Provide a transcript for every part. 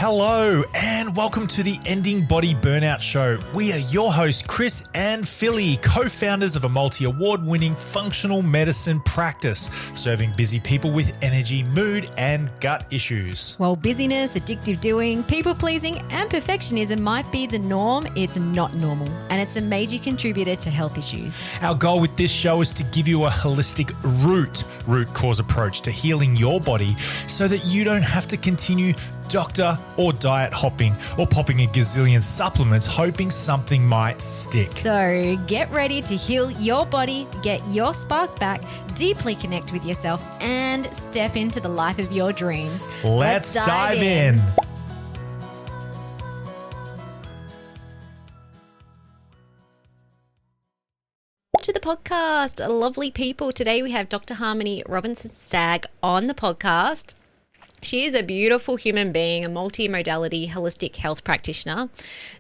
Hello and welcome to the Ending Body Burnout Show. We are your hosts, Chris and Philly, co-founders of a multi-award-winning functional medicine practice, serving busy people with energy, mood, and gut issues. While busyness, addictive doing, people-pleasing, and perfectionism might be the norm, it's not normal, and it's a major contributor to health issues. Our goal with this show is to give you a holistic root cause approach to healing your body so that you don't have to continue doctor or diet hopping or popping a gazillion supplements hoping something might stick. So get ready to heal your body, get your spark back, deeply connect with yourself, and step into the life of your dreams. Let's dive in. To the podcast, lovely people. Today we have Dr. Harmony Robinson-Stagg on the podcast. She is a beautiful human being, a multi-modality holistic health practitioner,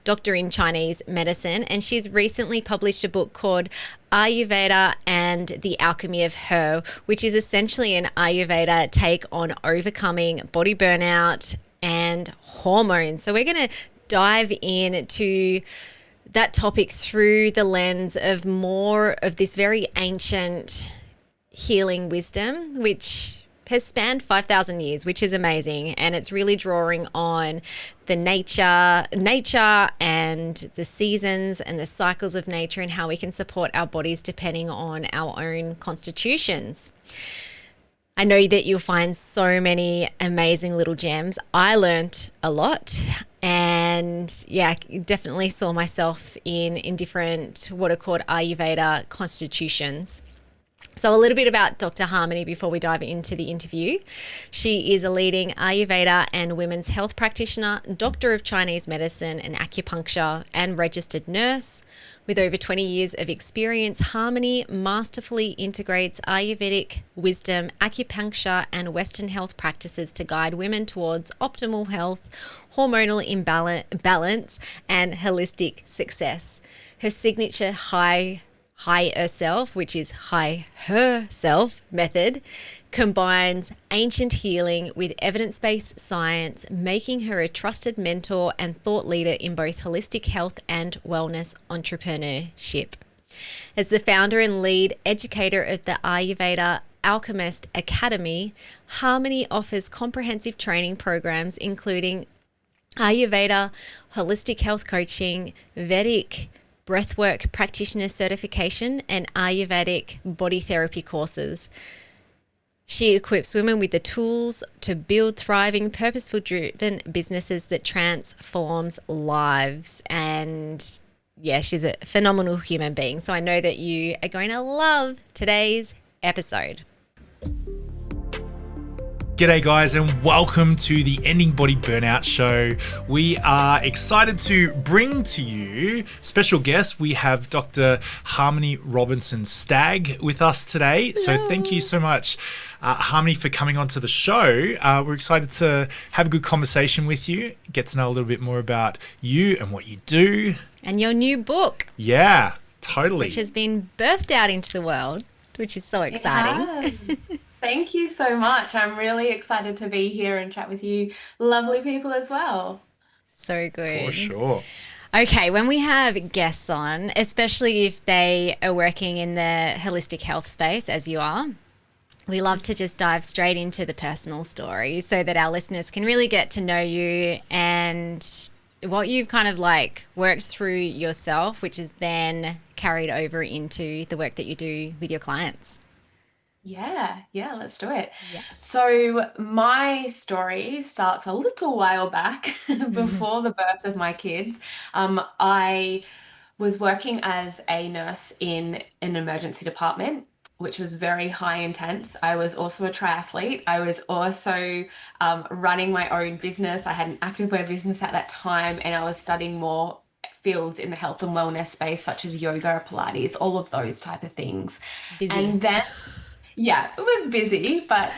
doctor in Chinese medicine, and she's recently published a book called Ayurveda and the Alchemy of Her, which is essentially an Ayurveda take on overcoming body burnout and hormones. So we're going to dive into that topic through the lens of more of this very ancient healing wisdom, which has spanned 5,000 years, which is amazing. And it's really drawing on the nature and the seasons and the cycles of nature and how we can support our bodies depending on our own constitutions. I know that you'll find so many amazing little gems. I learned a lot and definitely saw myself in different what are called Ayurveda constitutions. So a little bit about Dr. Harmony before we dive into the interview. She is a leading Ayurveda and women's health practitioner, doctor of Chinese medicine and acupuncture, and registered nurse. With over 20 years of experience, Harmony masterfully integrates Ayurvedic wisdom, acupuncture, and Western health practices to guide women towards optimal health, hormonal balance, and holistic success. Her signature higHERself, which is higHERself method, combines ancient healing with evidence-based science, making her a trusted mentor and thought leader in both holistic health and wellness entrepreneurship. As the founder and lead educator of the Ayurveda Alchemist Academy, Harmony offers comprehensive training programs including Ayurveda Holistic Health Coaching, Vedic Breathwork Practitioner certification, and Ayurvedic body therapy courses. She equips women with the tools to build thriving, purposeful-driven businesses that transforms lives. And yeah, she's a phenomenal human being. So I know that you are going to love today's episode. G'day guys and welcome to the Ending Body Burnout Show. We are excited to bring to you special guest. We have Dr. Harmony Robinson-Stagg with us today. Hello. So thank you so much, Harmony, for coming onto the show. We're excited to have a good conversation with you, get to know a little bit more about you and what you do. And your new book. Yeah, totally. Which has been birthed out into the world, which is so exciting. Yes. Thank you so much. I'm really excited to be here and chat with you lovely people as well. So good. For sure. Okay, when we have guests on, especially if they are working in the holistic health space, as you are, we love to just dive straight into the personal story so that our listeners can really get to know you and what you've kind of like worked through yourself, which is then carried over into the work that you do with your clients. Yeah, let's do it. Yeah. So my story starts a little while back before the birth of my kids. I was working as a nurse in an emergency department, which was very high intense. I was also a triathlete. I was also running my own business. I had an activewear business at that time, and I was studying more fields in the health and wellness space, such as yoga, Pilates, all of those type of things. Busy. And then yeah, it was busy, but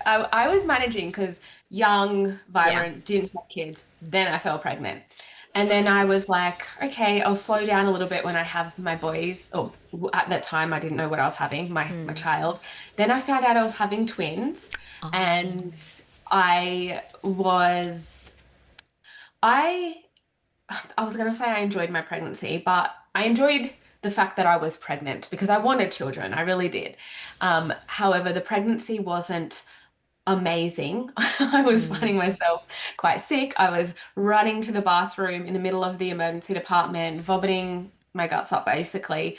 I was managing because young, vibrant, didn't have kids. Then I fell pregnant. And then I was like, okay, I'll slow down a little bit when I have my boys. Or at that time, I didn't know what I was having, my child. Then I found out I was having twins. And I was I I was going to say I enjoyed my pregnancy, but I enjoyed the fact that I was pregnant because I wanted children. I really did. However, the pregnancy wasn't amazing. I was Mm. finding myself quite sick. I was running to the bathroom in the middle of the emergency department, vomiting my guts up basically.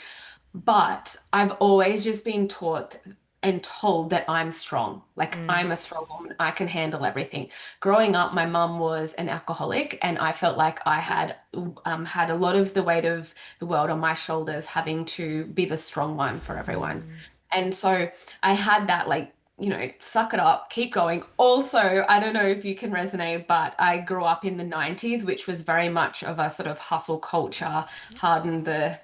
But I've always just been taught and told that I'm strong. Like Mm. I'm a strong woman. I can handle everything. Growing up, my mum was an alcoholic, and I felt like I had a lot of the weight of the world on my shoulders, having to be the strong one for everyone. Mm. And so I had that like, suck it up, keep going. Also, I don't know if you can resonate, but I grew up in the 90s, which was very much of a sort of hustle culture, harden the,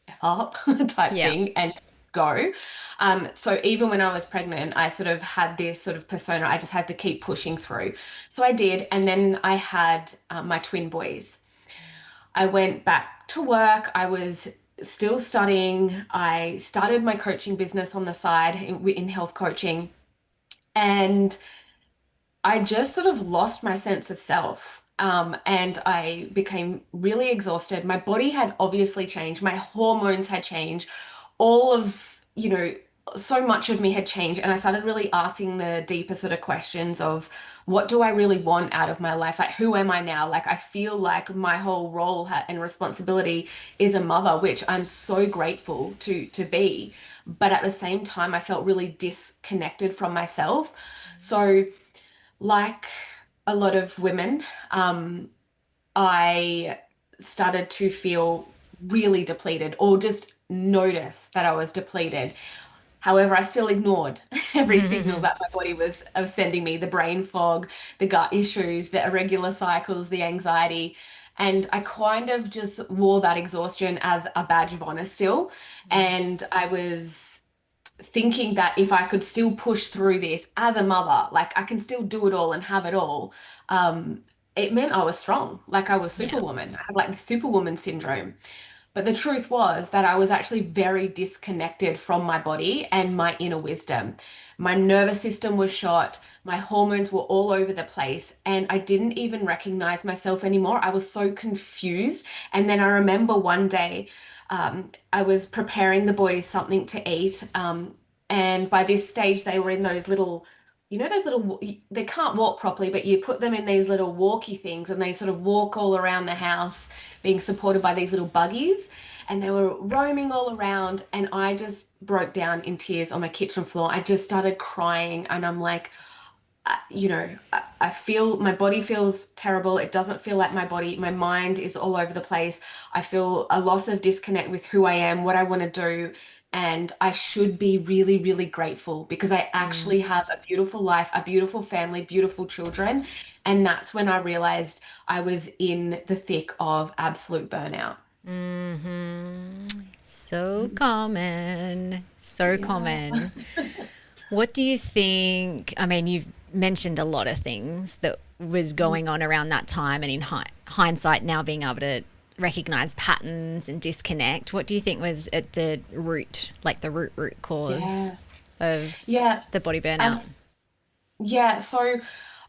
F up type Yeah. thing and go. So even when I was pregnant, I sort of had this sort of persona. I just had to keep pushing through. So I did. And then I had my twin boys. I went back to work. I was still studying. I started my coaching business on the side in health coaching. And I just sort of lost my sense of self. And I became really exhausted. My body had obviously changed. My hormones had changed. All of, so much of me had changed. And I started really asking the deeper sort of questions of what do I really want out of my life? Like, who am I now? Like, I feel like my whole role and responsibility is a mother, which I'm so grateful to be. But at the same time, I felt really disconnected from myself. So, like a lot of women, I started to feel really depleted or just notice that I was depleted. However, I still ignored every signal that my body was sending me, the brain fog, the gut issues, the irregular cycles, the anxiety. And I kind of just wore that exhaustion as a badge of honor still. And I was thinking that if I could still push through this as a mother, like I can still do it all and have it all, it meant I was strong, like I was Yeah. superwoman. I had like the superwoman syndrome. But the truth was that I was actually very disconnected from my body and my inner wisdom. My nervous system was shot, my hormones were all over the place, and I didn't even recognize myself anymore. I was so confused. And then I remember one day, I was preparing the boys something to eat. And by this stage, they were in those little, those little, they can't walk properly, but you put them in these little walkie things and they sort of walk all around the house, being supported by these little buggies. And they were roaming all around. And I just broke down in tears on my kitchen floor. I just started crying. And I'm like, I feel my body feels terrible. It doesn't feel like my body. My mind is all over the place. I feel a loss of disconnect with who I am, what I want to do. And I should be really, really grateful because I Mm. actually have a beautiful life, a beautiful family, beautiful children. And that's when I realized I was in the thick of absolute burnout. Hmm. So common. So Yeah. common. What do you think? I mean, you've mentioned a lot of things that was going on around that time, and in hindsight, now being able to recognize patterns and disconnect. What do you think was at the root, like the root cause Yeah. of Yeah. the body burnout? Um, yeah. So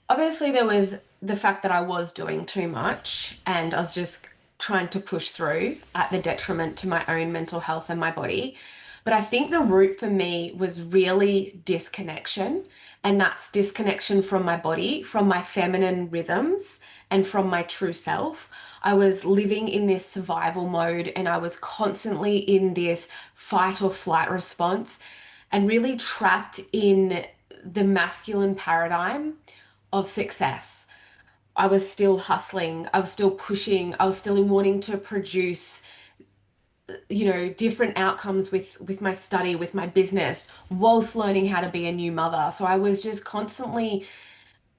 obviously there was the fact that I was doing too much and I was just trying to push through at the detriment to my own mental health and my body. But I think the root for me was really disconnection. And that's disconnection from my body, from my feminine rhythms, and from my true self. I was living in this survival mode and I was constantly in this fight or flight response and really trapped in the masculine paradigm of success. I was still hustling, I was still pushing, I was still wanting to produce, different outcomes with my study, with my business, whilst learning how to be a new mother. So I was just constantly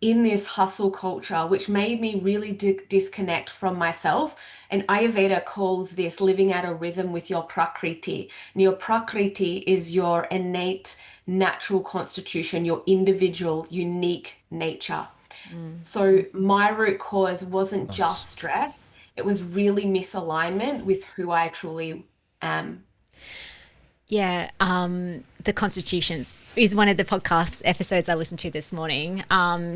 in this hustle culture, which made me really disconnect from myself. And Ayurveda calls this living out a rhythm with your prakriti. And your prakriti is your innate natural constitution, your individual, unique nature. Mm. So my root cause wasn't just Nice. stress, it was really misalignment with who I truly am. Yeah, the constitutions is one of the podcast episodes I listened to this morning.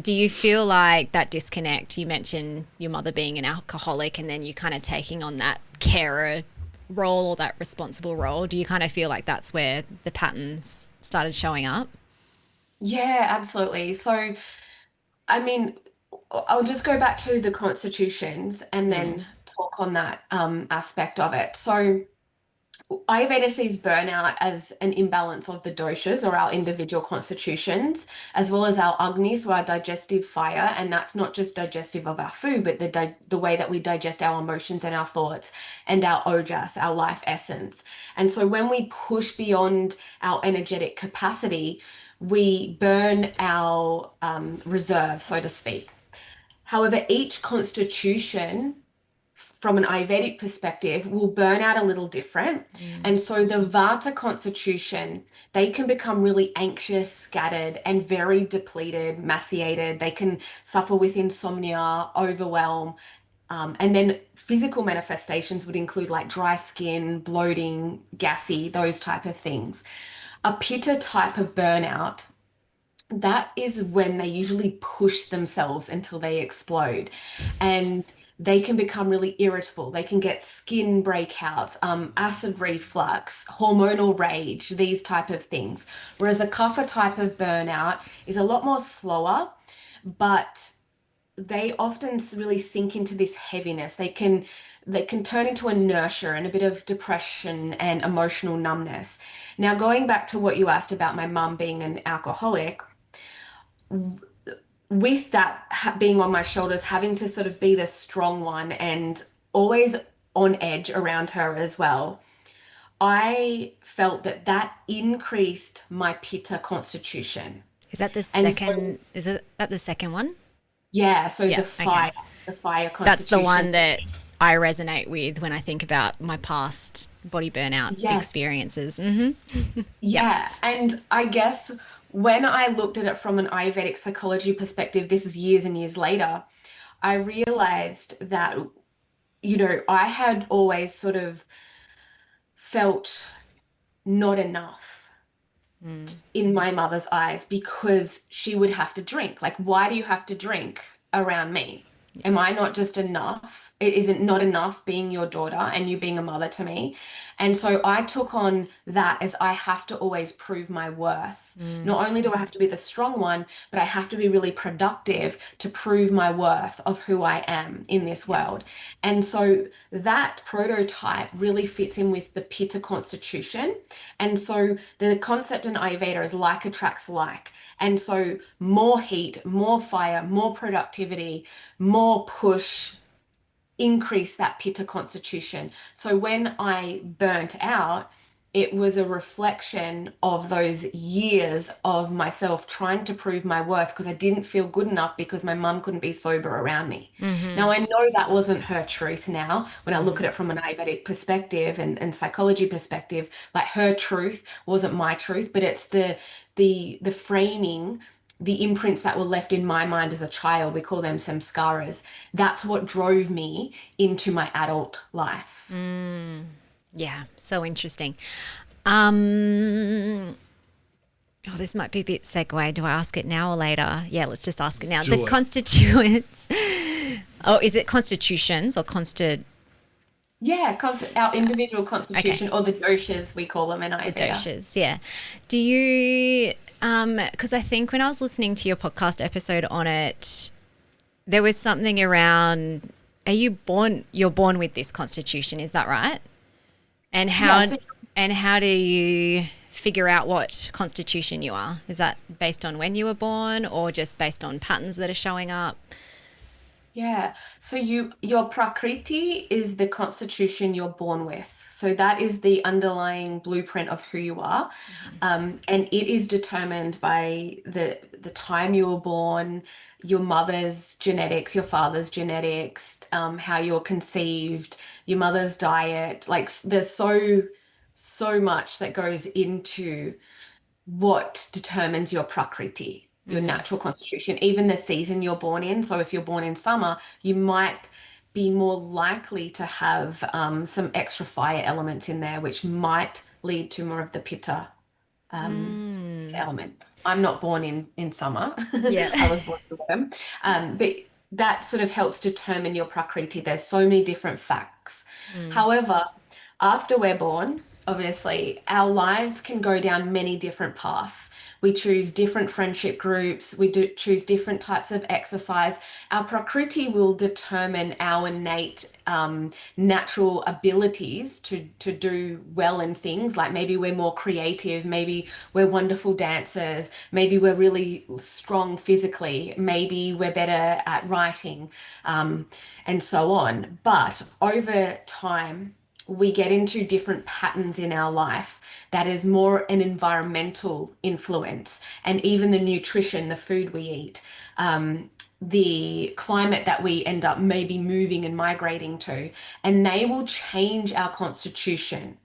Do you feel like that disconnect, you mentioned your mother being an alcoholic and then you kind of taking on that carer role or that responsible role, do you kind of feel like that's where the patterns started showing up? Yeah, absolutely. So, I mean, I'll just go back to the constitutions and Mm. then talk on that aspect of it. So, Ayurveda sees burnout as an imbalance of the doshas or our individual constitutions, as well as our agni, so our digestive fire. And that's not just digestive of our food, but the way that we digest our emotions and our thoughts and our ojas, our life essence. And so when we push beyond our energetic capacity, we burn our reserve, so to speak. However, each constitution from an Ayurvedic perspective will burn out a little different. Mm. And so the Vata constitution, they can become really anxious, scattered, and very depleted, emaciated. They can suffer with insomnia, overwhelm. And then physical manifestations would include like dry skin, bloating, gassy, those type of things. A Pitta type of burnout, that is when they usually push themselves until they explode. And they can become really irritable. They can get skin breakouts, acid reflux, hormonal rage, these type of things. Whereas the kapha type of burnout is a lot more slower, but they often really sink into this heaviness. They can turn into inertia and a bit of depression and emotional numbness. Now, going back to what you asked about my mum being an alcoholic, with that being on my shoulders, having to sort of be the strong one and always on edge around her as well, I felt that that increased my pitta constitution. Is that the And so, second, is it that the second one? yeah, so Yeah. Okay. the fire That's the constitution. one that I resonate with when I think about my past body burnout Yes. experiences. Mm-hmm. Yep. Yeah. And I guess when I looked at it from an Ayurvedic psychology perspective, this is years and years later, I realized that, I had always sort of felt not enough Mm. in my mother's eyes because she would have to drink. Like, why do you have to drink around me? Am I not just enough? It isn't not enough being your daughter and you being a mother to me. And so I took on that as I have to always prove my worth. Mm. Not only do I have to be the strong one, but I have to be really productive to prove my worth of who I am in this Yeah. world. And so that prototype really fits in with the Pitta constitution. And so the concept in Ayurveda is like attracts like. And so more heat, more fire, more productivity, more push, increase that pitta constitution. So when I burnt out, it was a reflection of those years of myself trying to prove my worth because I didn't feel good enough because my mum couldn't be sober around me. Mm-hmm. Now, I know that wasn't her truth now when I look Mm-hmm. at it from an Ayurvedic perspective and psychology perspective, like her truth wasn't my truth, but it's the framing, the imprints that were left in my mind as a child. We call them samskaras. That's what drove me into my adult life. Mm. Yeah. So interesting. Um, oh, this might be a bit segue. Do I ask it now or later? Yeah, let's just ask it now. The Do it. constituents. Oh, is it constitutions or Yeah, our individual okay, constitution, or the doshas, we call them in the Ayurveda. doshas? Yeah. Do you, because I think when I was listening to your podcast episode on it, there was something around, you're born with this constitution, is that right? And Yeah, how so and how do you figure out what constitution you are? Is that based on when you were born or just based on patterns that are showing up? yeah. So your prakriti is the constitution you're born with. So that is the underlying blueprint of who you are. Mm-hmm. And it is determined by the time you were born, your mother's genetics, your father's genetics, how you're conceived, your mother's diet. Like there's so much that goes into what determines your prakriti, your Mm-hmm. natural constitution, even the season you're born in. So if you're born in summer, you might be more likely to have some extra fire elements in there, which might lead to more of the pitta element. I'm not born in summer. Yeah. I was born in autumn. But that sort of helps determine your prakriti. There's so many different facts. However, after we're born, obviously, our lives can go down many different paths. We choose different friendship groups. We do choose different types of exercise. Our prakriti will determine our innate natural abilities to do well in things. Like maybe we're more creative, maybe we're wonderful dancers, maybe we're really strong physically, maybe we're better at writing, and so on. But over time, we get into different patterns in our life that is more an environmental influence, and even the nutrition, the food we eat, the climate that we end up maybe moving and migrating to, and they will change our constitution.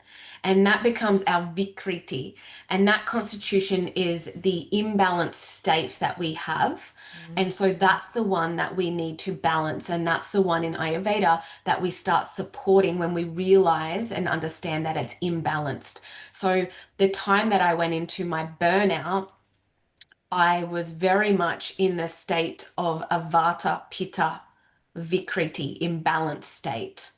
And that becomes our Vikriti. And that constitution is the imbalanced state that we have. And so that's the one that we need to balance. And that's the one in Ayurveda that we start supporting when we realize and understand that it's imbalanced. So the time that I went into my burnout, I was very much in the state of a Vata Pitta Vikriti, imbalanced state.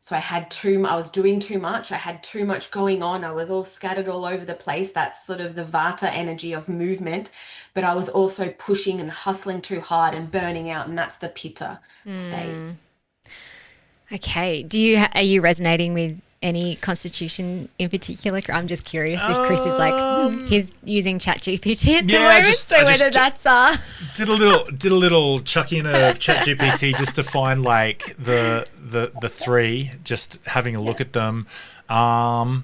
So I was doing too much. I had too much going on. I was all scattered all over the place. That's sort of the Vata energy of movement. But I was also pushing and hustling too hard and burning out. And that's the Pitta state. Okay. Are you resonating with any constitution in particular? I'm just curious if Chris is like, he's using ChatGPT at the moment. That's did a little chuck in of ChatGPT just to find like the three, just having a look at them. I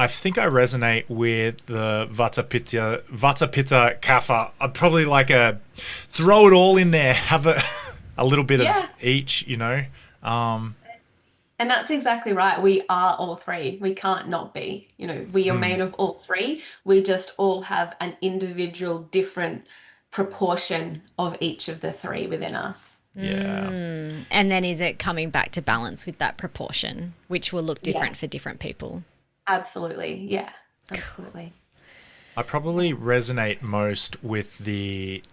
think I resonate with the Vata Pitta Kapha. I'd probably like throw it all in there, have a little bit of each, And that's exactly right. We are all three. We can't not be. We are made of all three. We just all have an individual different proportion of each of the three within us. Yeah. And then is it coming back to balance with that proportion, which will look different Yes. for different people? Absolutely. Yeah, absolutely. I probably resonate most with the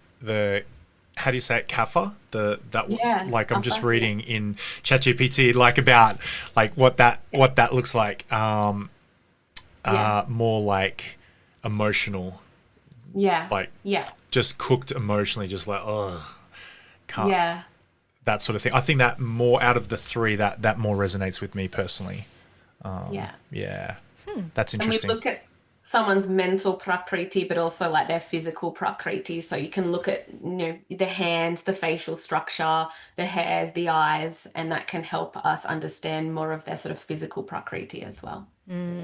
how do you say it, kapha? I'm just kapha, reading in ChatGPT about what that looks like. More like emotional. Yeah. Just cooked emotionally, just like can't. Yeah. That sort of thing. I think that more out of the three, that more resonates with me personally. Yeah. That's interesting. And we look at someone's mental prakriti, but also like their physical prakriti. So you can look at, the hands, the facial structure, the hair, the eyes, and that can help us understand more of their sort of physical prakriti as well.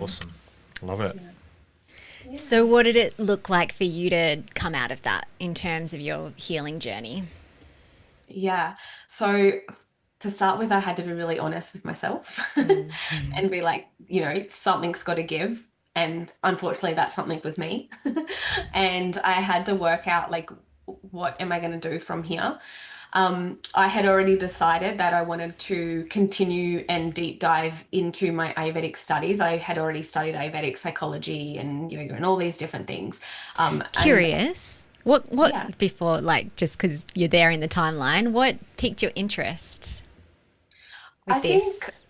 Awesome. Love it. Yeah. So what did it look like for you to come out of that in terms of your healing journey? Yeah. So to start with, I had to be really honest with myself and be like, something's got to give. And unfortunately, that something was me. And I had to work out, what am I going to do from here? I had already decided that I wanted to continue and deep dive into my Ayurvedic studies. I had already studied Ayurvedic psychology and yoga and all these different things. Curious. What before, just because you're there in the timeline, what piqued your interest with this?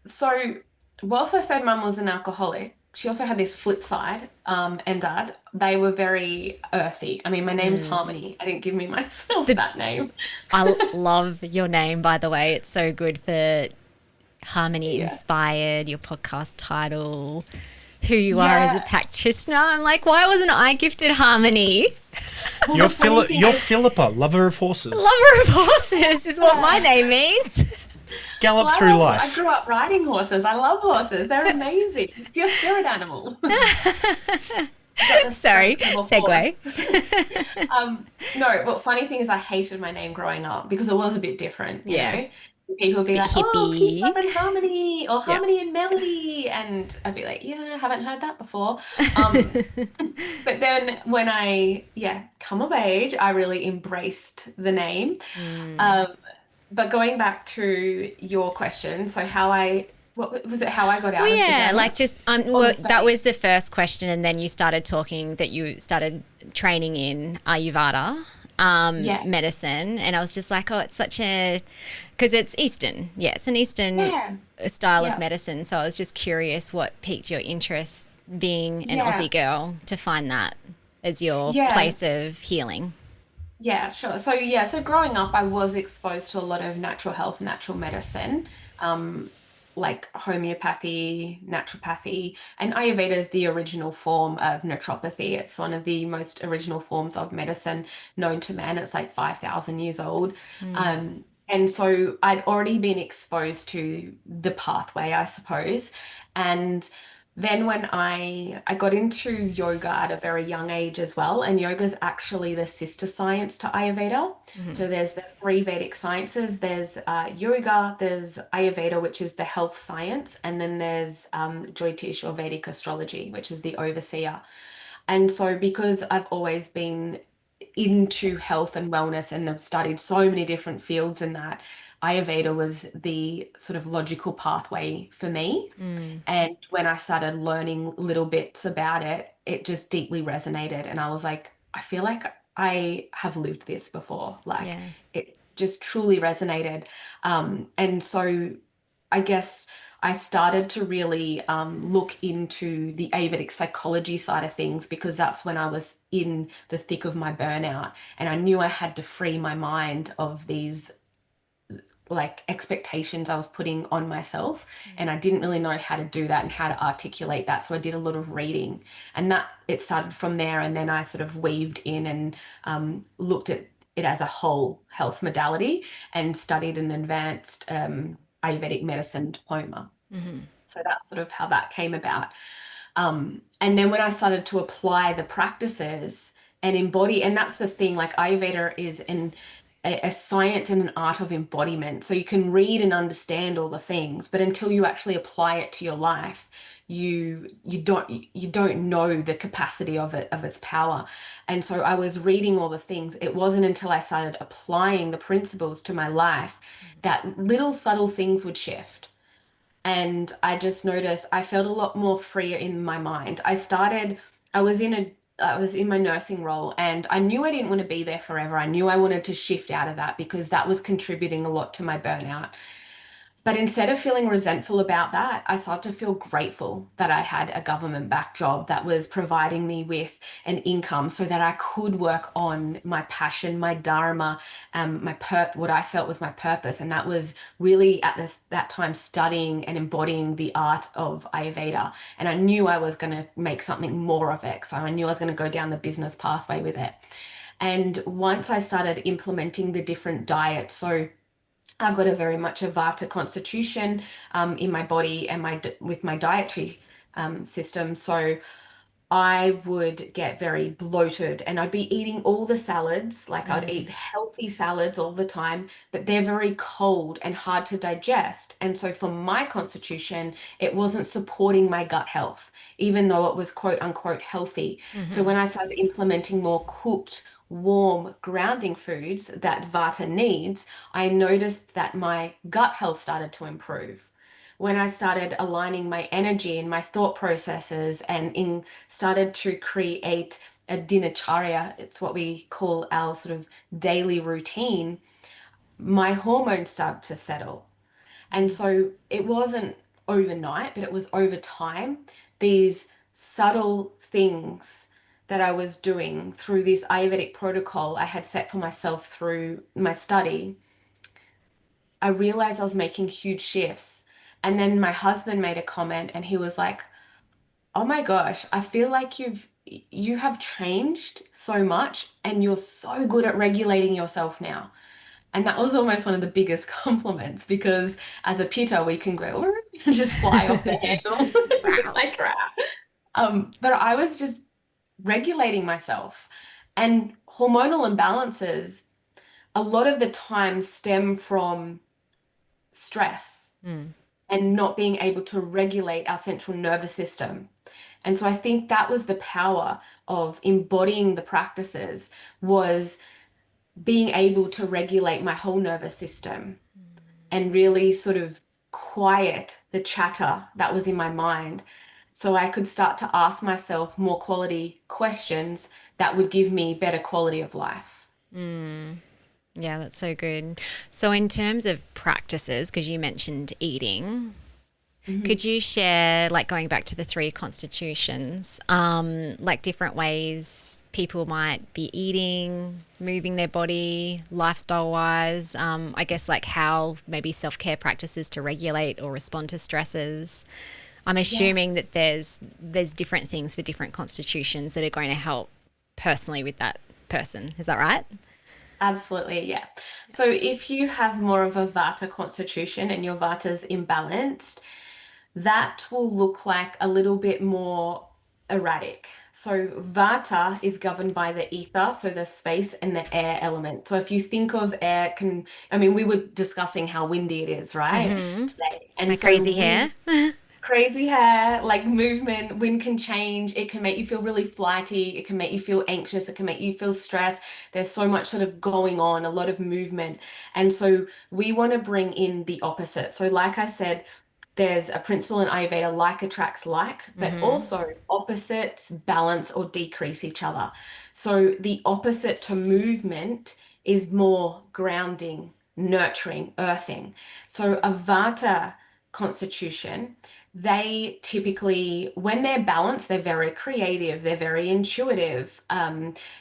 So whilst I said mum was an alcoholic, she also had this flip side, and dad. They were very earthy. I mean, my name's Harmony. I didn't give me myself that name. I love your name, by the way. It's so good for Harmony Inspired, your podcast title, who you are as a practitioner. I'm like, why wasn't I gifted Harmony? You're Philippa, lover of horses. Lover of horses is what my name means. Gallop through life. I grew up riding horses. I love horses. They're amazing. It's your spirit animal. Sorry, segue. No, funny thing is I hated my name growing up because it was a bit different, you know? People would be like, hippie. Peace, Love and Harmony, or Harmony and Melody. And I'd be like, I haven't heard that before. But then when I, come of age, I really embraced the name. But going back to your question, so how I What was it? How I got Well, out of the yeah, burnout? like just Oh, well, that sorry. was the first question, and then you started talking that you started training in Ayurveda Yeah. medicine, and I was just like, oh, it's such a because it's Eastern, yeah, it's an Eastern Yeah. style of Yeah. medicine. So I was just curious what piqued your interest, being an Yeah. Aussie girl, to find that as your Yeah. place of healing. Yeah, sure. So growing up, I was exposed to a lot of natural health, natural medicine, um, like homeopathy, naturopathy, and Ayurveda is the original form of naturopathy. It's one of the most original forms of medicine known to man. It's like 5,000 years old. Mm. And so I'd already been exposed to the pathway, I suppose. And then when I got into yoga at a very young age as well, and yoga is actually the sister science to Ayurveda. Mhm. So there's the three Vedic sciences. There's yoga, there's Ayurveda, which is the health science, and then there's Jyotish or Vedic astrology, which is the overseer. And so because I've always been into health and wellness and have studied so many different fields in that, Ayurveda was the sort of logical pathway for me. Mm. And when I started learning little bits about it, it just deeply resonated. And I was like, I feel like I have lived this before. Like Yeah. it just truly resonated. And so I guess I started to really look into the Ayurvedic psychology side of things because that's when I was in the thick of my burnout. And I knew I had to free my mind of these like expectations I was putting on myself. And I didn't really know how to do that and how to articulate that. So I did a lot of reading and that it started from there. And then I sort of weaved in and looked at it as a whole health modality and studied an advanced Ayurvedic medicine diploma. Mhm. So that's sort of how that came about. And then when I started to apply the practices and embody, and that's the thing, like Ayurveda is a science and an art of embodiment. So you can read and understand all the things, but until you actually apply it to your life, you don't know the capacity of it, of its power. And so I was reading all the things. It wasn't until I started applying the principles to my life that little subtle things would shift. And I just noticed I felt a lot more freer in my mind. I was I was in my nursing role and I knew I didn't want to be there forever. I knew I wanted to shift out of that because that was contributing a lot to my burnout. But instead of feeling resentful about that, I started to feel grateful that I had a government backed job that was providing me with an income so that I could work on my passion, my dharma, what I felt was my purpose. And that was really at that time studying and embodying the art of Ayurveda. And I knew I was going to make something more of it. So I knew I was going to go down the business pathway with it. And once I started implementing the different diets, so I've got a very much a Vata constitution in my body and with my dietary system. So I would get very bloated and I'd be eating all the salads, like I'd eat Mm. healthy salads all the time, but they're very cold and hard to digest. And so for my constitution, it wasn't supporting my gut health, even though it was quote unquote healthy. So Mhm. when I started implementing more cooked, warm, grounding foods that Vata needs, I noticed that my gut health started to improve when I started aligning my energy and my thought processes started to create a dinacharya. It's what we call our sort of daily routine. My hormones started to settle. And so it wasn't overnight, but it was over time. These subtle things that I was doing through this Ayurvedic protocol I had set for myself through my study, I realized I was making huge shifts. And then my husband made a comment and he was like, "Oh my gosh, I feel like you have changed so much and you're so good at regulating yourself now." And that was almost one of the biggest compliments because as a pitta we can go and just fly off the handle Wow. like crap. But I was just regulating myself. And hormonal imbalances a lot of the time stem from stress Mm. and not being able to regulate our central nervous system. And so I think that was the power of embodying the practices was being able to regulate my whole nervous system and really sort of quiet the chatter that was in my mind so I could start to ask myself more quality questions that would give me better quality of life. Yeah, that's so good. So in terms of practices, because you mentioned eating, could you share, like going back to the three constitutions, like different ways people might be eating, moving their body, lifestyle wise, I guess like how maybe self-care practices to regulate or respond to stresses. I'm assuming that there's different things for different constitutions that are going to help personally with that person. Is that right? Absolutely, yeah. So if you have more of a Vata constitution and your Vata's imbalanced, that will look like a little bit more erratic. So Vata is governed by the ether, so the space and the air element. So if you think of air I mean, we were discussing how windy it is, right? Today. My And so crazy hair. crazy hair, like movement, wind can change. It can make you feel really flighty. It can make you feel anxious. It can make you feel stressed. There's so much sort of going on, a lot of movement. And so we want to bring in the opposite. So like I said, there's a principle in Ayurveda, like attracts like, but also opposites balance or decrease each other. So the opposite to movement is more grounding, nurturing, earthing. So a Vata constitution, they typically, when they're balanced, they're very creative, they're very intuitive,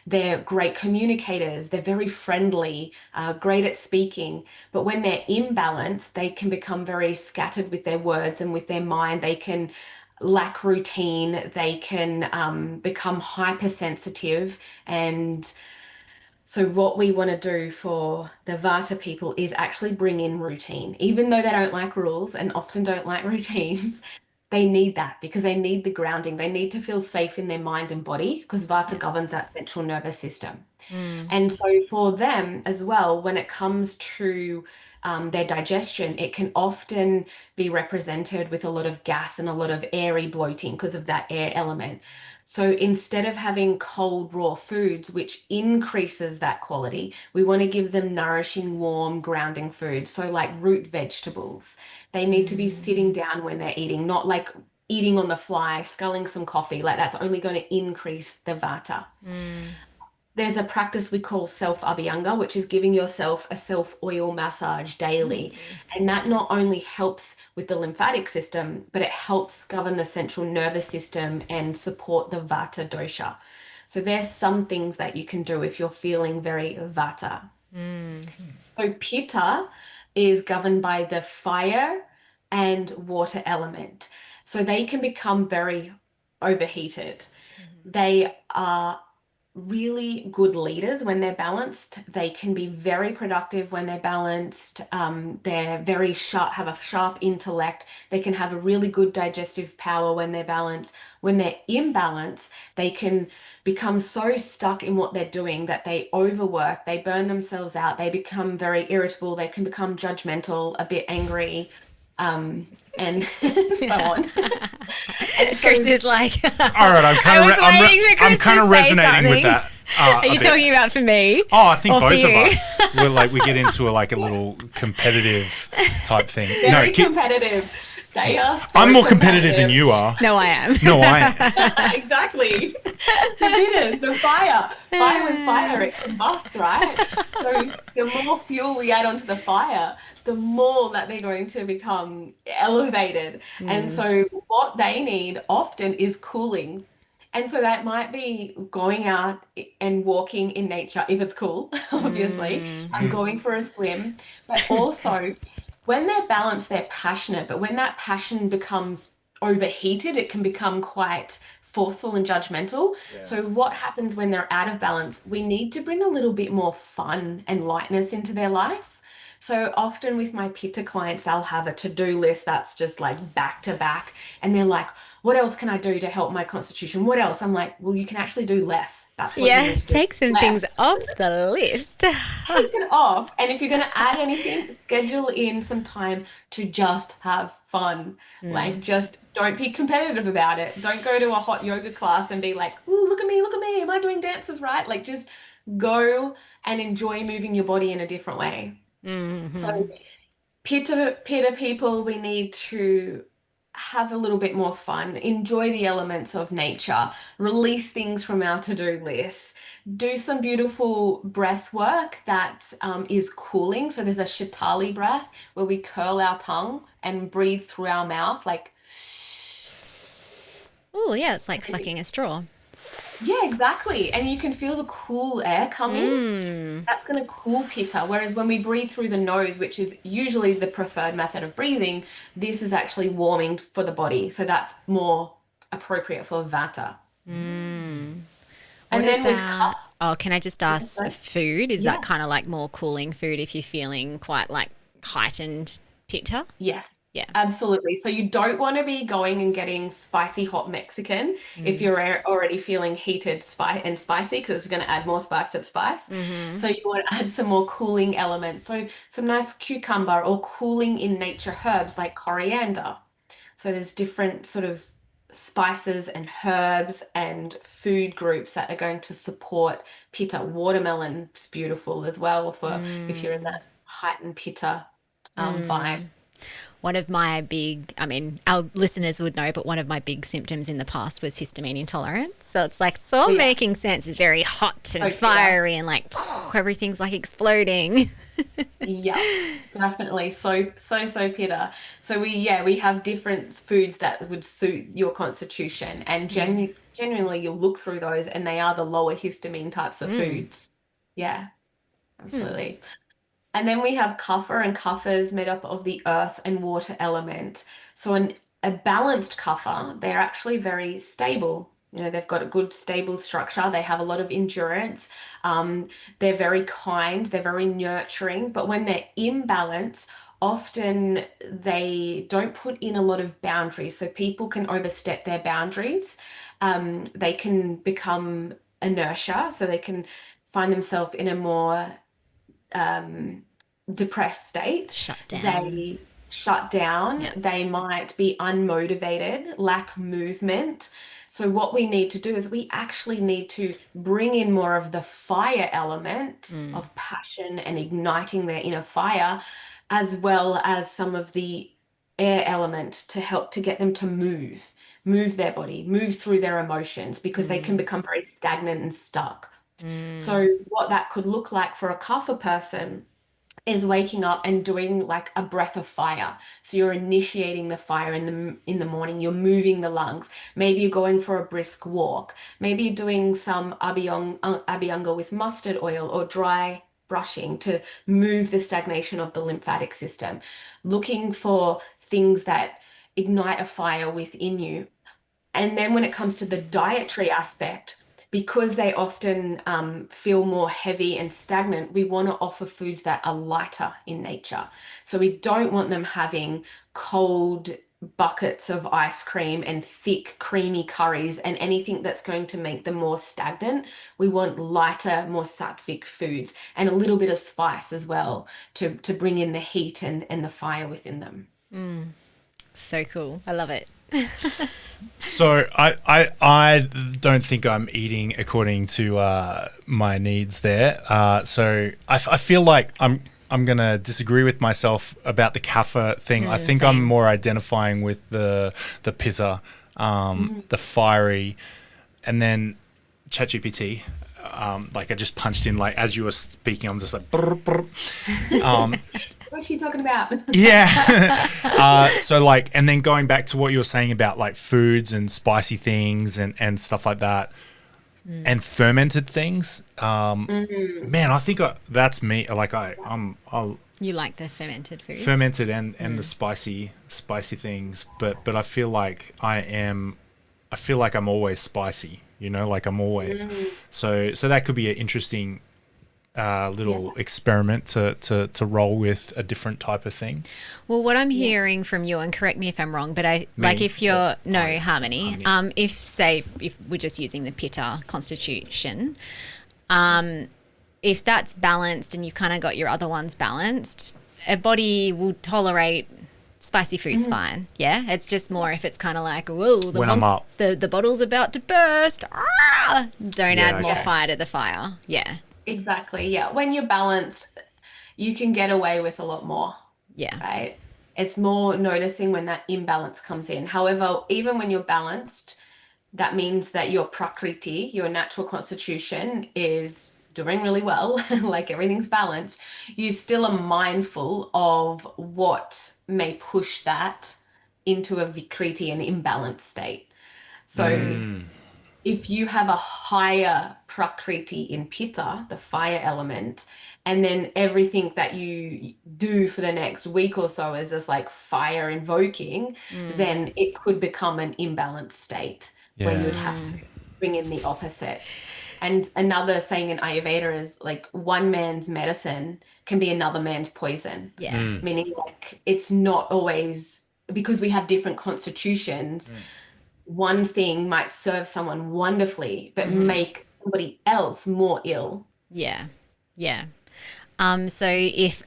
they're great communicators, they're very friendly, great at speaking. But when they're imbalanced, they can become very scattered with their words and with their mind. They can lack routine, they can become hypersensitive. And so what we want to do for the Vata people is actually bring in routine. Even though they don't like rules and often don't like routines, they need that because they need the grounding. They need to feel safe in their mind and body because Vata governs that central nervous system. And so for them as well, when it comes to their digestion, it can often be represented with a lot of gas and a lot of airy bloating because of that air element. So instead of having cold, raw foods, which increases that quality, we want to give them nourishing, warm, grounding foods. So like root vegetables, they need to be sitting down when they're eating, not like eating on the fly, sculling some coffee. Like that's only going to increase the Vata. There's a practice we call self-abhyanga, which is giving yourself a self-oil massage daily. And that not only helps with the lymphatic system, but it helps govern the central nervous system and support the Vata dosha. So there's some things that you can do if you're feeling very Vata. So Pitta is governed by the fire and water element. So they can become very overheated. They are really good leaders when they're balanced. They can be very productive when they're balanced. They're very sharp, have a sharp intellect. They can have a really good digestive power when they're balanced. When they're imbalanced, they can become so stuck in what they're doing that they overwork, they burn themselves out, they become very irritable, they can become judgmental, a bit angry, and so on. And so, Chris is like, All right, I'm kind of resonating with that. Are you talking about for me? Oh, I think or both for of you? us. We're like we get into a little competitive type thing. very competitive. They are so I'm more competitive than you are. No, I am. No, I am. Exactly. The bitters, the fire. Fire with fire, it combusts, right? So the more fuel we add onto the fire, the more that they're going to become elevated. And so what they need often is cooling. And so that might be going out and walking in nature if it's cool, obviously. I'm going for a swim, but also when they're balanced, they're passionate, but when that passion becomes overheated, it can become quite forceful and judgmental. So what happens when they're out of balance? We need to bring a little bit more fun and lightness into their life. So often with my Pitta clients, they'll have a to-do list that's just like back to back. And they're like, what else can I do to help my constitution? What else? I'm like, well, you can actually do less. That's what you need to do. Take some things off the list. Take it off. And if you're going to add anything, schedule in some time to just have fun. Like, just don't be competitive about it. Don't go to a hot yoga class and be like, ooh, look at me. Am I doing dances right? Like, just go and enjoy moving your body in a different way. So Pitta people, we need to have a little bit more fun, enjoy the elements of nature, release things from our to-do list, do some beautiful breath work that is cooling. So there's a Shitali breath where we curl our tongue and breathe through our mouth, like, Oh, yeah, it's like sucking a straw. yeah, exactly. And you can feel the cool air coming. Mm. That's going to cool pitta. Whereas when we breathe through the nose, which is usually the preferred method of breathing, this is actually warming for the body. So that's more appropriate for vata. Mm. What And then with about, cuff, oh, can I just yeah, ask food? Is yeah, that kind of like more cooling food if you're feeling quite like heightened pitta? yes, Yeah. absolutely. So you don't want to be going and getting spicy hot Mexican if Mm. you're already feeling heated and spicy, because it's going to add more spice to the spice. Mm-hmm. So you want to add some more cooling elements. So some nice cucumber or cooling in nature herbs like coriander. So there's different sort of spices and herbs and food groups that are going to support pitta. Watermelon's beautiful as well for if you're in Mm. that heightened pitta vibe. Mm. One of my big, I mean, our listeners would know, but one of my big symptoms in the past was histamine intolerance. So it's like, it's all Oh yeah, making sense. It's very hot and so pitta. fiery and like everything's like exploding. Yeah, definitely. So pitta. So we have different foods that would suit your constitution, and Mm. genuinely you'll look through those, and they are the lower histamine types of Mm. foods. Yeah, Mm. absolutely. And then we have kapha, and kapha is made up of the earth and water element. So a balanced kapha, they're actually very stable. You know, they've got a good stable structure. They have a lot of endurance. Um, they're very kind. They're very nurturing. But when they're imbalanced, often they don't put in a lot of boundaries. So people can overstep their boundaries. They can become inertia. So they can find themselves in a more um, depressed state. Shut down. They shut down. Yeah. They might be unmotivated, lack movement. So, what we need to do is we actually need to bring in more of the fire element Mm. of passion and igniting their inner fire, as well as some of the air element to help to get them to move their body, move through their emotions, because they can Mm. become very stagnant and stuck. Mm. So what that could look like for a kapha person is waking up and doing like a breath of fire. So you're initiating the fire in the morning, you're moving the lungs. Maybe you're going for a brisk walk. Maybe you're doing some abhyanga with mustard oil or dry brushing to move the stagnation of the lymphatic system. Looking for things that ignite a fire within you. And then when it comes to the dietary aspect, because they often feel more heavy and stagnant, we want to offer foods that are lighter in nature. So we don't want them having cold buckets of ice cream and thick, creamy curries and anything that's going to make them more stagnant. We want lighter, more sattvic foods and a little bit of spice as well to bring in the heat and the fire within them. Mm. So cool. I love it. So I don't think I'm eating according to my needs there. So I feel like I'm gonna disagree with myself about the kapha thing. I think I'm Same. more identifying with the pitta, Mhm. the fiery, and then ChatGPT. Like I just punched in like as you were speaking, I'm just like brr, brr. Um, What are you talking about? yeah. So like, and then going back to what you were saying about like foods and spicy things and stuff like that, Mm. and fermented things. Mhm. Man, I think that's me. Like I'm You like the fermented foods? fermented and the Mm. spicy things, but I feel like I'm always spicy. You know, like I'm always Mm. so that could be an interesting Yeah, little experiment to roll with a different type of thing. Well, what I'm yeah. hearing from you, and correct me if I'm wrong, but I like Me if or you're no Harmony, Harmony? if say if we're just using the Pitta constitution, if that's balanced and you kind of got your other ones balanced, a body will tolerate spicy foods Mhm. fine. Yeah, it's just more if it's kind of like, whoa, When I'm up. the bottle's about to burst. Ah! Don't Yeah, add more Yeah, okay. fire to the fire. Yeah. exactly. Yeah. When you're balanced, you can get away with a lot more. Yeah. right? It's more noticing when that imbalance comes in. However, even when you're balanced, that means that your prakriti, your natural constitution, is doing really well, like everything's balanced. You still are mindful of what may push that into a vikriti, an imbalanced state. So if you have a higher prakriti in pitta, the fire element, and then everything that you do for the next week or so is just like fire invoking, then it could become an imbalanced state where you would have to bring in the opposites. And another saying in Ayurveda is like one man's medicine can be another man's poison. Yeah. Meaning like it's not always, because we have different constitutions, one thing might serve someone wonderfully, but make somebody else more ill. Yeah. Yeah. So if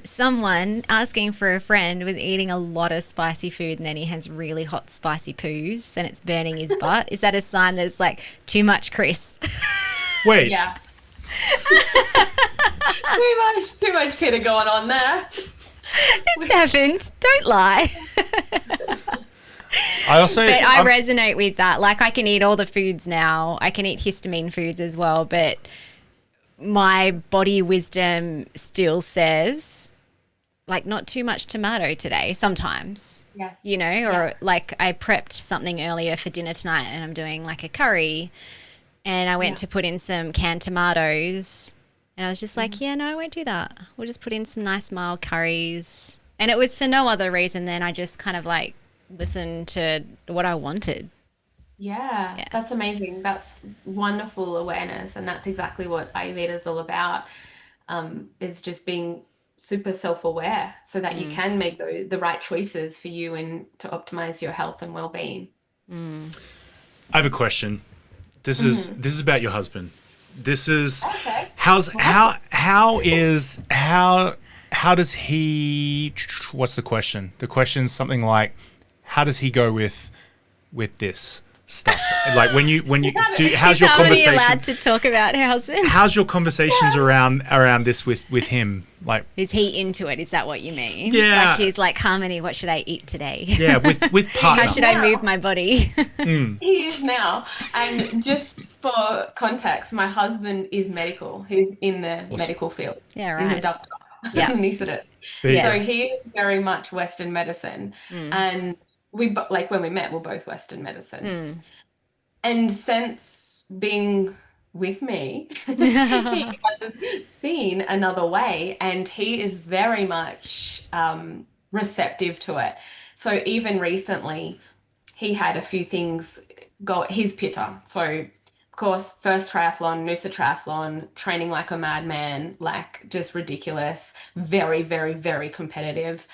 someone asking for a friend was eating a lot of spicy food and then he has really hot spicy poos and it's burning his butt, is that a sign that it's like too much, Chris? Wait. Yeah. too much pitta going on there. It's happened. Don't lie. I also, but I resonate with that. Like I can eat all the foods now. I can eat histamine foods as well, but my body wisdom still says like not too much tomato today sometimes. Yeah. You know, or like I prepped something earlier for dinner tonight and I'm doing like a curry and I went to put in some canned tomatoes and I was just like, yeah, no, I won't do that. We'll just put in some nice mild curries. And it was for no other reason than I just kind of like listened to what I wanted. Yeah, that's amazing. That's wonderful awareness. And that's exactly what Ayurveda is all about, is just being super self-aware so that you can make the right choices for you and to optimize your health and well-being. I have a question. This is about your husband. This is how does he, what's the question? The question's something like, how does he go with this stuff? Like when you do, how's your conversation? Allowed to talk about her husband? How's your conversations around this with him? Like, is he into it? Is that what you mean? Yeah. Like he's like, Harmony, what should I eat today? Yeah, with partner. How should I move my body? He is now. And just for context, my husband is medical. He's in the medical field. Yeah, right. He's a doctor. Yeah. So he is very much Western medicine. And like when we met, we're both Western medicine. And since being with me, he has seen another way and he is very much receptive to it. So even recently, he had a few things go, his pitta. So of course, first triathlon, Noosa triathlon, training like a madman, like just ridiculous, very, very, very competitive.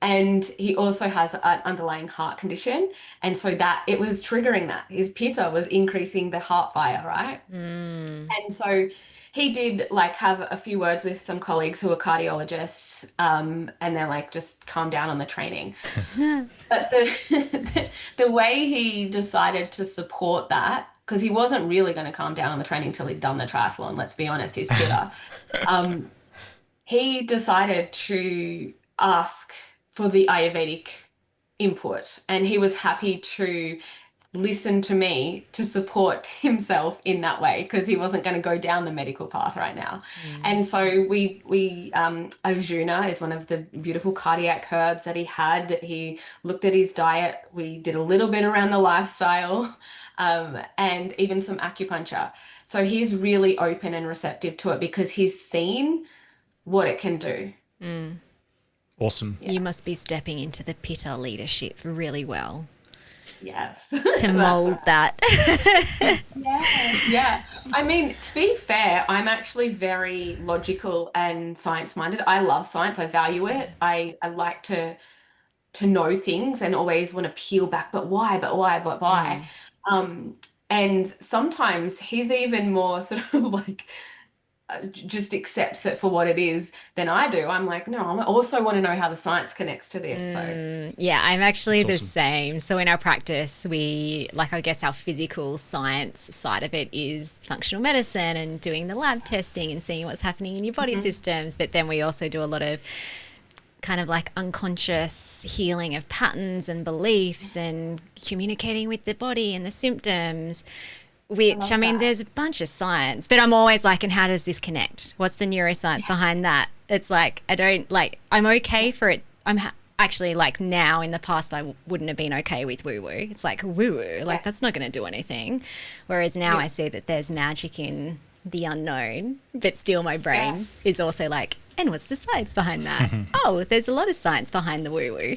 And he also has an underlying heart condition. And so that it was triggering that. His pitta was increasing the heart fire, right? And so he did like have a few words with some colleagues who are cardiologists, and they're like, just calm down on the training. But the way he decided to support that, because he wasn't really going to calm down on the training until he'd done the triathlon, let's be honest, his pitta. He decided to ask for the Ayurvedic input, and he was happy to listen to me to support himself in that way because he wasn't going to go down the medical path right now. And so we Arjuna is one of the beautiful cardiac herbs that he had. He looked at his diet. We did a little bit around the lifestyle, and even some acupuncture. So he's really open and receptive to it because he's seen what it can do. Awesome. You must be stepping into the pitta leadership really well. Yes. To mold that. Yeah. I mean, to be fair, I'm actually very logical and science-minded. I love science. I value it. I like to know things and always want to peel back, but why? And sometimes he's even more sort of like just accepts it for what it is than I do. I'm like, no, I also want to know how the science connects to this. So yeah, I'm actually That's the awesome. same. So in our practice, we like, I guess our physical science side of it is functional medicine and doing the lab testing and seeing what's happening in your body systems. But then we also do a lot of kind of like unconscious healing of patterns and beliefs and communicating with the body and the symptoms, which I mean, there's a bunch of science, but I'm always like, and how does this connect? What's the neuroscience behind that? It's like, I'm okay for it. Actually, like now, in the past, I wouldn't have been okay with woo-woo. It's like woo-woo, like that's not going to do anything. Whereas now I see that there's magic in the unknown, but still my brain is also like, and what's the science behind that? Oh, there's a lot of science behind the woo-woo.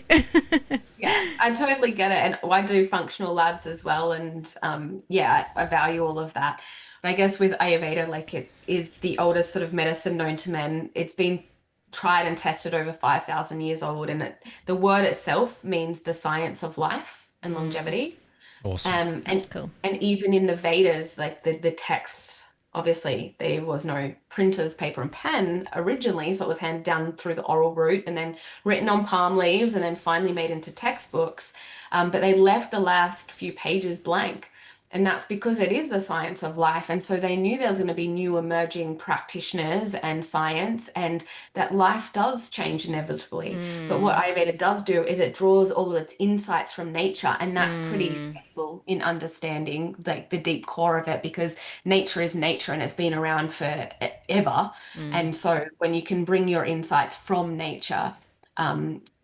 Yeah, I totally get it. And I do functional labs as well. And I value all of that. But I guess with Ayurveda, like it is the oldest sort of medicine known to men. It's been tried and tested over 5,000 years old. And the word itself means the science of life and longevity. Awesome. That's cool. And even in the Vedas, like the text, obviously there was no printers, paper and pen originally. So it was handed down through the oral route and then written on palm leaves and then finally made into textbooks. But they left the last few pages blank. And that's because it is the science of life. And so they knew there was going to be new emerging practitioners and science, and that life does change inevitably. But what Ayurveda does do is it draws all of its insights from nature. And that's pretty stable in understanding like the deep core of it, because nature is nature and it's been around forever. And so when you can bring your insights from nature,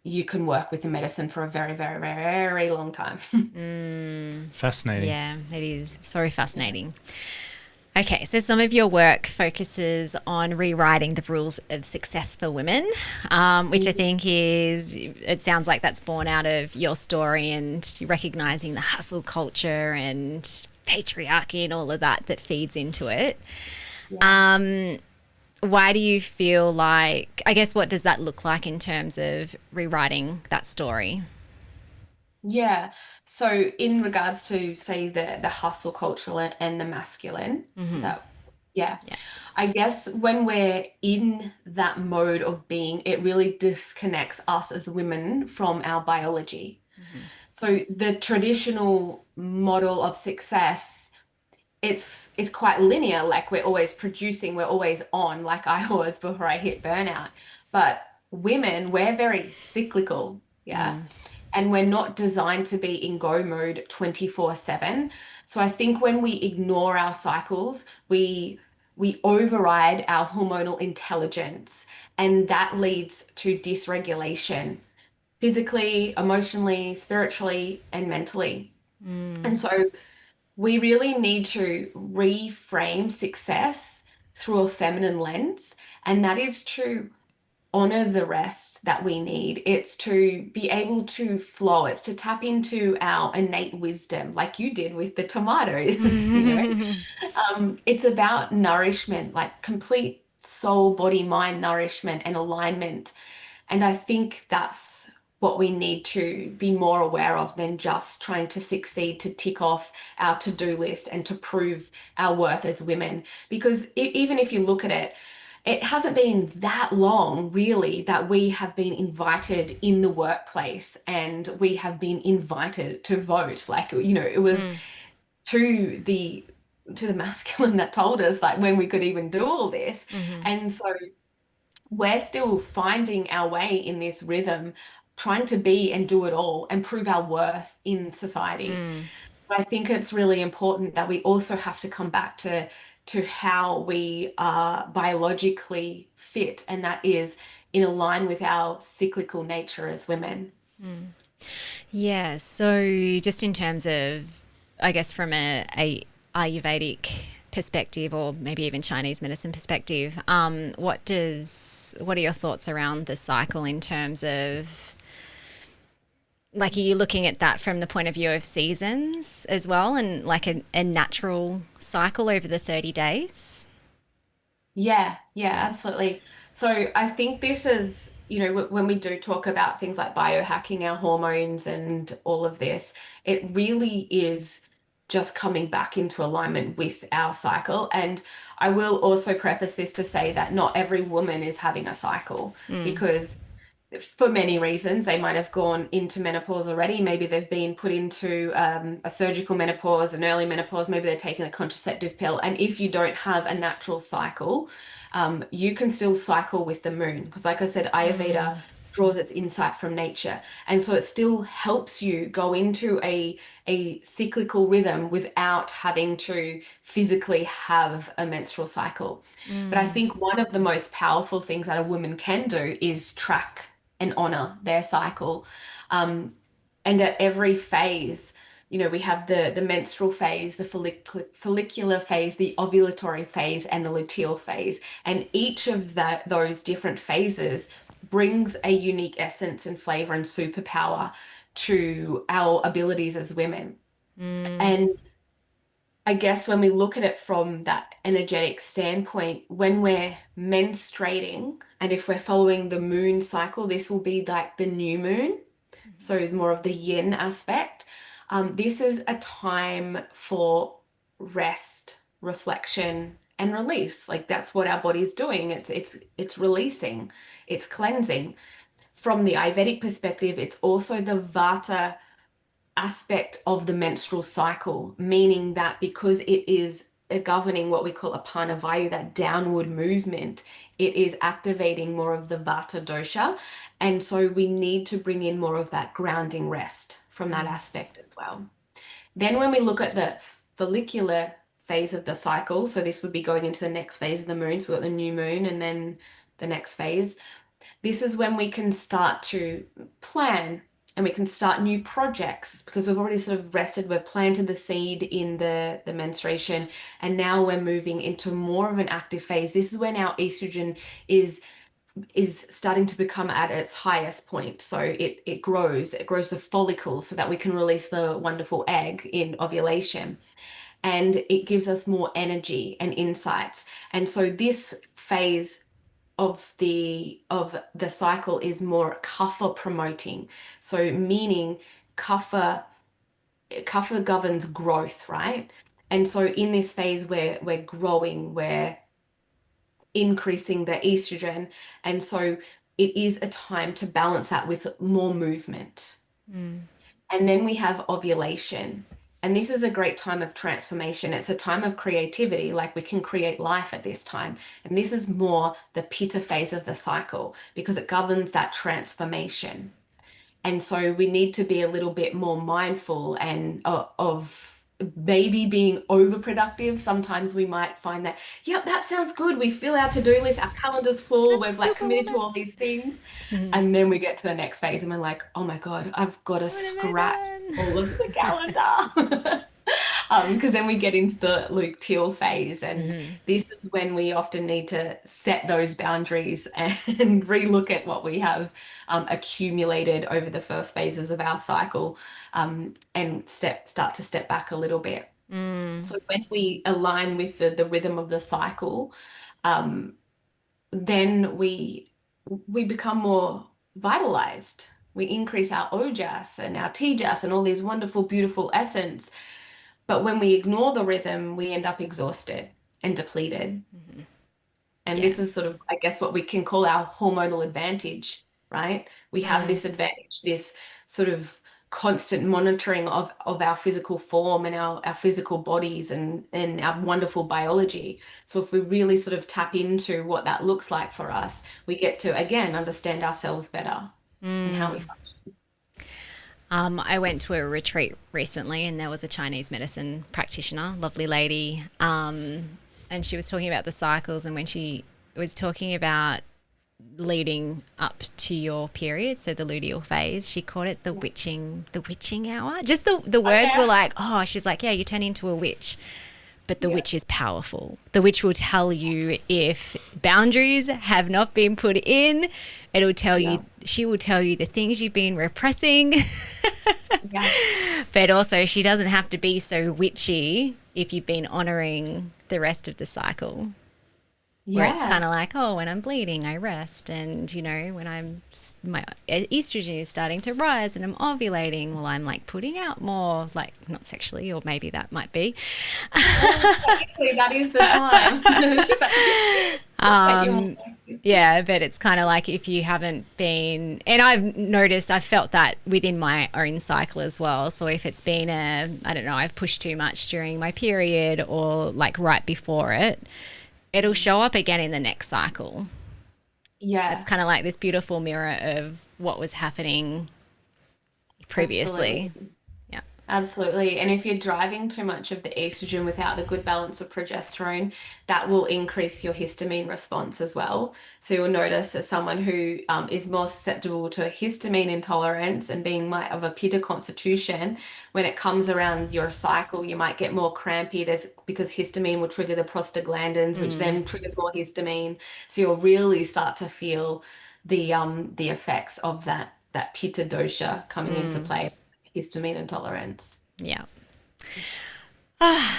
you can work with the medicine for a very, very, very long time. Fascinating. Yeah, it is so fascinating. Okay, so some of your work focuses on rewriting the rules of success for women, which I think it sounds like that's born out of your story and recognizing the hustle culture and patriarchy and all of that feeds into it. Yeah. Why do you feel like, I guess, what does that look like in terms of rewriting that story? Yeah. So in regards to, say, the hustle culture and the masculine, so yeah. I guess when we're in that mode of being, it really disconnects us as women from our biology. So the traditional model of success, it's quite linear, like we're always producing, we're always on, like I was before I hit burnout. But women, we're very cyclical, and we're not designed to be in go mode 24/7. So I think when we ignore our cycles, we override our hormonal intelligence, and that leads to dysregulation physically, emotionally, spiritually, and mentally. And so we really need to reframe success through a feminine lens, and that is to honor the rest that we need. It's to be able to flow. It's to tap into our innate wisdom, like you did with the tomatoes. It's about nourishment, like complete soul, body, mind nourishment and alignment. And I think that's what we need to be more aware of than just trying to succeed, to tick off our to-do list and to prove our worth as women. Because even if you look at it, it hasn't been that long really that we have been invited in the workplace and we have been invited to vote. Like, it was to the masculine that told us like when we could even do all this. And so we're still finding our way in this rhythm, trying to be and do it all and prove our worth in society. I think it's really important that we also have to come back to how we are biologically fit, and that is in line with our cyclical nature as women. Yeah, so just in terms of, I guess from a Ayurvedic perspective, or maybe even Chinese medicine perspective, what are your thoughts around the cycle in terms of, like, are you looking at that from the point of view of seasons as well, and like a natural cycle over the 30 days? Yeah, absolutely. So I think this is, when we do talk about things like biohacking our hormones and all of this, it really is just coming back into alignment with our cycle. And I will also preface this to say that not every woman is having a cycle, because for many reasons they might have gone into menopause already. Maybe they've been put into a surgical menopause, an early menopause, maybe they're taking a contraceptive pill. And if you don't have a natural cycle, you can still cycle with the moon, because like I said, Ayurveda draws its insight from nature. And so it still helps you go into a cyclical rhythm without having to physically have a menstrual cycle. But I think one of the most powerful things that a woman can do is track and honor their cycle. And at every phase, we have the menstrual phase, the follicular phase, the ovulatory phase, and the luteal phase. And each of those different phases brings a unique essence and flavor and superpower to our abilities as women. And I guess when we look at it from that energetic standpoint, when we're menstruating, and if we're following the moon cycle, this will be like the new moon. So more of the yin aspect. This is a time for rest, reflection, and release. Like that's what our body's doing. It's releasing, it's cleansing. From the Ayurvedic perspective, it's also the Vata aspect of the menstrual cycle, meaning that because it is governing what we call a Panavayu, that downward movement, it is activating more of the Vata dosha. And so we need to bring in more of that grounding rest from that aspect as well. Then when we look at the follicular phase of the cycle, so this would be going into the next phase of the moon. So we've got the new moon and then the next phase. This is when we can start to plan and we can start new projects because we've already sort of rested, we've planted the seed in the menstruation, and now we're moving into more of an active phase. This is when our estrogen is starting to become at its highest point. So it grows the follicles so that we can release the wonderful egg in ovulation. And it gives us more energy and insights. And so this phase of the cycle is more kapha promoting. So meaning kapha governs growth, right? And so in this phase we're growing, we're increasing the estrogen, and so it is a time to balance that with more movement. And then we have ovulation. And this is a great time of transformation. It's a time of creativity, like we can create life at this time. And this is more the pitta phase of the cycle because it governs that transformation. And so we need to be a little bit more mindful and of maybe being overproductive. Sometimes we might find that, yep, that sounds good. We fill our to-do list, our calendar's full, we're like committed to all these things. And then we get to the next phase and we're like, oh my God, I've got to scrap all of the calendar. Because then we get into the luteal phase, and this is when we often need to set those boundaries and relook at what we have accumulated over the first phases of our cycle, and start to step back a little bit. So when we align with the rhythm of the cycle, then we become more vitalized. We increase our ojas and our tejas and all these wonderful, beautiful essence. But when we ignore the rhythm, we end up exhausted and depleted. And this is sort of, I guess, what we can call our hormonal advantage, right? We have this advantage, this sort of constant monitoring of our physical form and our physical bodies and our wonderful biology. So if we really sort of tap into what that looks like for us, we get to, again, understand ourselves better and how we function. I went to a retreat recently and there was a Chinese medicine practitioner, lovely lady, and she was talking about the cycles, and when she was talking about leading up to your period, so the luteal phase, she called it the witching hour. Just the words were like, oh, she's like, yeah, you turn into a witch. But the witch is powerful. The witch will tell you if boundaries have not been put in. It'll tell you, she will tell you the things you've been repressing. But also she doesn't have to be so witchy if you've been honoring the rest of the cycle. Where it's kind of like, oh, when I'm bleeding, I rest. And, when my estrogen is starting to rise and I'm ovulating, well, I'm like putting out more, like not sexually, or maybe that might be. Technically, that is the time. Yeah, but it's kind of like if you haven't been, and I've felt that within my own cycle as well. So if it's been I don't know, I've pushed too much during my period or like right before it, it'll show up again in the next cycle. Yeah. It's kind of like this beautiful mirror of what was happening previously. Absolutely. Yeah. Absolutely. And if you're driving too much of the estrogen without the good balance of progesterone, that will increase your histamine response as well. So you'll notice as someone who is more susceptible to histamine intolerance and being of a pitta constitution, when it comes around your cycle, you might get more crampy. Because histamine will trigger the prostaglandins, which then triggers more histamine. So you'll really start to feel the effects of that pitta dosha coming into play. Histamine intolerance. Yeah.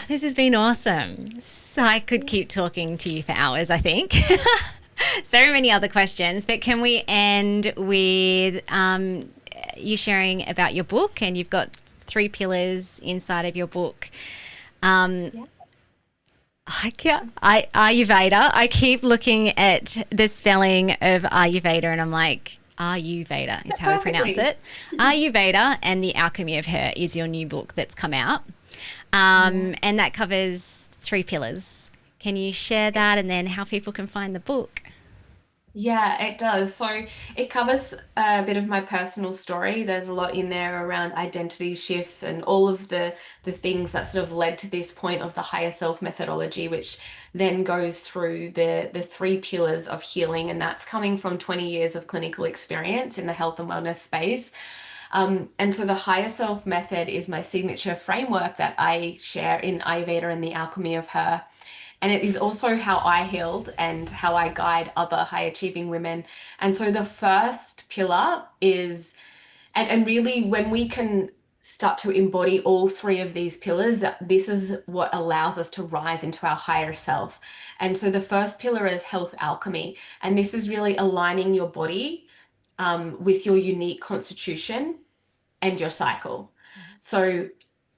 This has been awesome. So I could keep talking to you for hours, I think. So many other questions, but can we end with you sharing about your book? And you've got 3 pillars inside of your book. Ayurveda. I keep looking at the spelling of Ayurveda and I'm like, Ayurveda is how I pronounce it. Ayurveda and the Alchemy of Her is your new book that's come out. And that covers 3 pillars. Can you share that and then how people can find the book? Yeah, it does. So it covers a bit of my personal story. There's a lot in there around identity shifts and all of the things that sort of led to this point of the higHERself methodology, which then goes through the 3 pillars of healing, and that's coming from 20 years of clinical experience in the health and wellness space. And so the higHERself method is my signature framework that I share in Ayurveda and the Alchemy of Her. And it is also how I healed and how I guide other high achieving women. And so the first pillar is, and really when we can start to embody all 3 of these pillars, that this is what allows us to rise into our higher self. And so the first pillar is health alchemy. And this is really aligning your body with your unique constitution and your cycle. So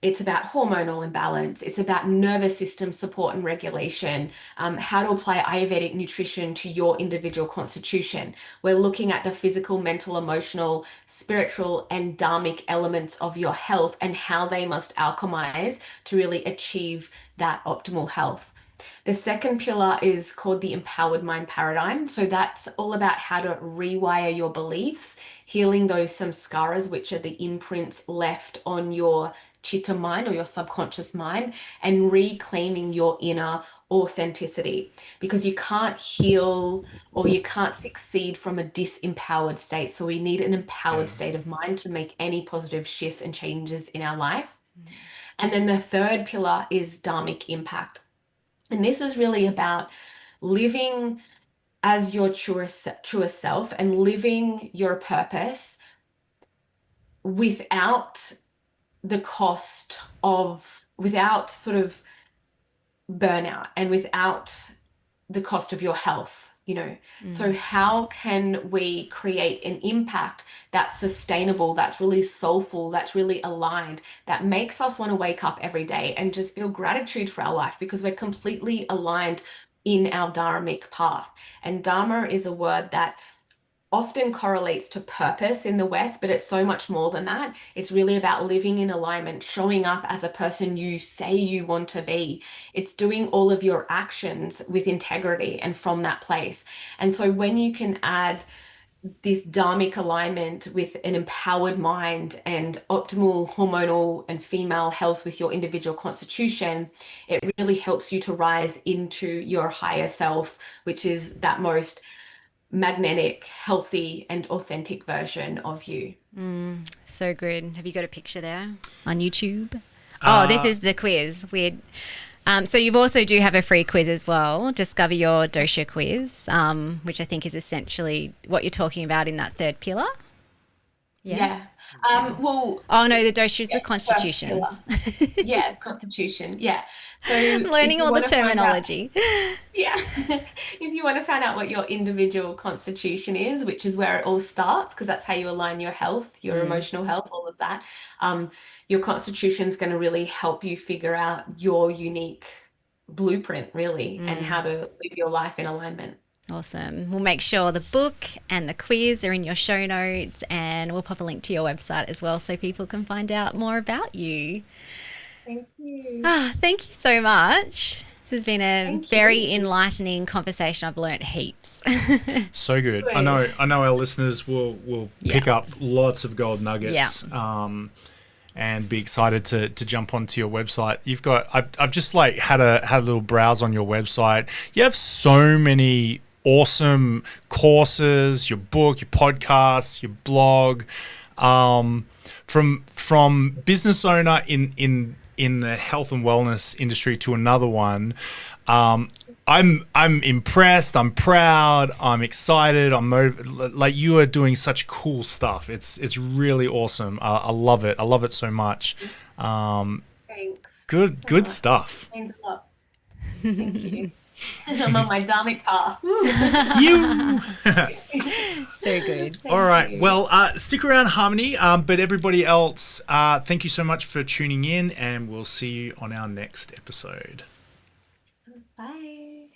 it's about hormonal imbalance. It's about nervous system support and regulation, how to apply Ayurvedic nutrition to your individual constitution. We're looking at the physical, mental, emotional, spiritual, and dharmic elements of your health and how they must alchemize to really achieve that optimal health. The second pillar is called the empowered mind paradigm. So that's all about how to rewire your beliefs, healing those samskaras, which are the imprints left on your chitta mind or your subconscious mind, and reclaiming your inner authenticity, because you can't heal or you can't succeed from a disempowered state. So we need an empowered state of mind to make any positive shifts and changes in our life. And then the third pillar is dharmic impact. And this is really about living as your truest self and living your purpose without the cost of, without sort of burnout and without the cost of your health, you know. So how can we create an impact that's sustainable, that's really soulful, that's really aligned, that makes us want to wake up every day and just feel gratitude for our life because we're completely aligned in our dharmic path. And dharma is a word that often correlates to purpose in the West, but it's so much more than that. It's really about living in alignment, showing up as a person you say you want to be. It's doing all of your actions with integrity and from that place. And so when you can add this dharmic alignment with an empowered mind and optimal hormonal and female health with your individual constitution, it really helps you to rise into your higher self, which is that most magnetic, healthy, and authentic version of you. So good. Have you got a picture there on YouTube? Oh, this is the quiz. Weird. So you also do have a free quiz as well, Discover Your Dosha quiz, which I think is essentially what you're talking about in that third pillar. Yeah. Well, oh no, the dosha is the constitutions. Yeah, constitution. Yeah. So learning all the terminology. If you want to find out what your individual constitution is, which is where it all starts, because that's how you align your health, your emotional health, all of that. Your constitution is going to really help you figure out your unique blueprint, really, and how to live your life in alignment. Awesome. We'll make sure the book and the quiz are in your show notes, and we'll pop a link to your website as well so people can find out more about you. Thank you. Thank you so much. This has been a very enlightening conversation. I've learnt heaps. So good. I know our listeners will pick up lots of gold nuggets. And be excited to jump onto your website. You've got I've just like had a little browse on your website. You have so many awesome courses, your book, your podcast, your blog. From business owner in the health and wellness industry to another one. I'm impressed. I'm proud. I'm excited. I'm like, you are doing such cool stuff. It's really awesome. I love it. I love it so much. Thanks. Good stuff. Thanks a lot. Thank you. I'm on my dharmic path. You. So good. All right. Well, stick around, Harmony. But everybody else, thank you so much for tuning in, and we'll see you on our next episode. Bye.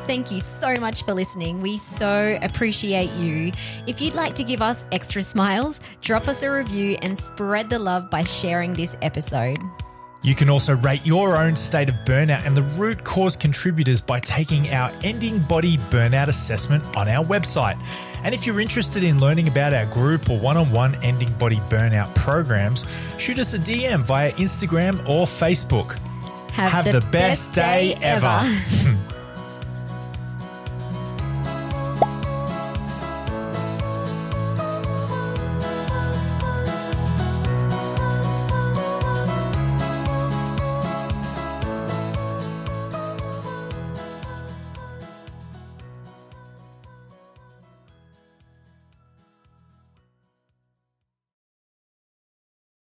Thank you so much for listening. We so appreciate you. If you'd like to give us extra smiles, drop us a review and spread the love by sharing this episode. You can also rate your own state of burnout and the root cause contributors by taking our Ending Body Burnout Assessment on our website. And if you're interested in learning about our group or one-on-one Ending Body Burnout programs, shoot us a DM via Instagram or Facebook. Have the best day ever.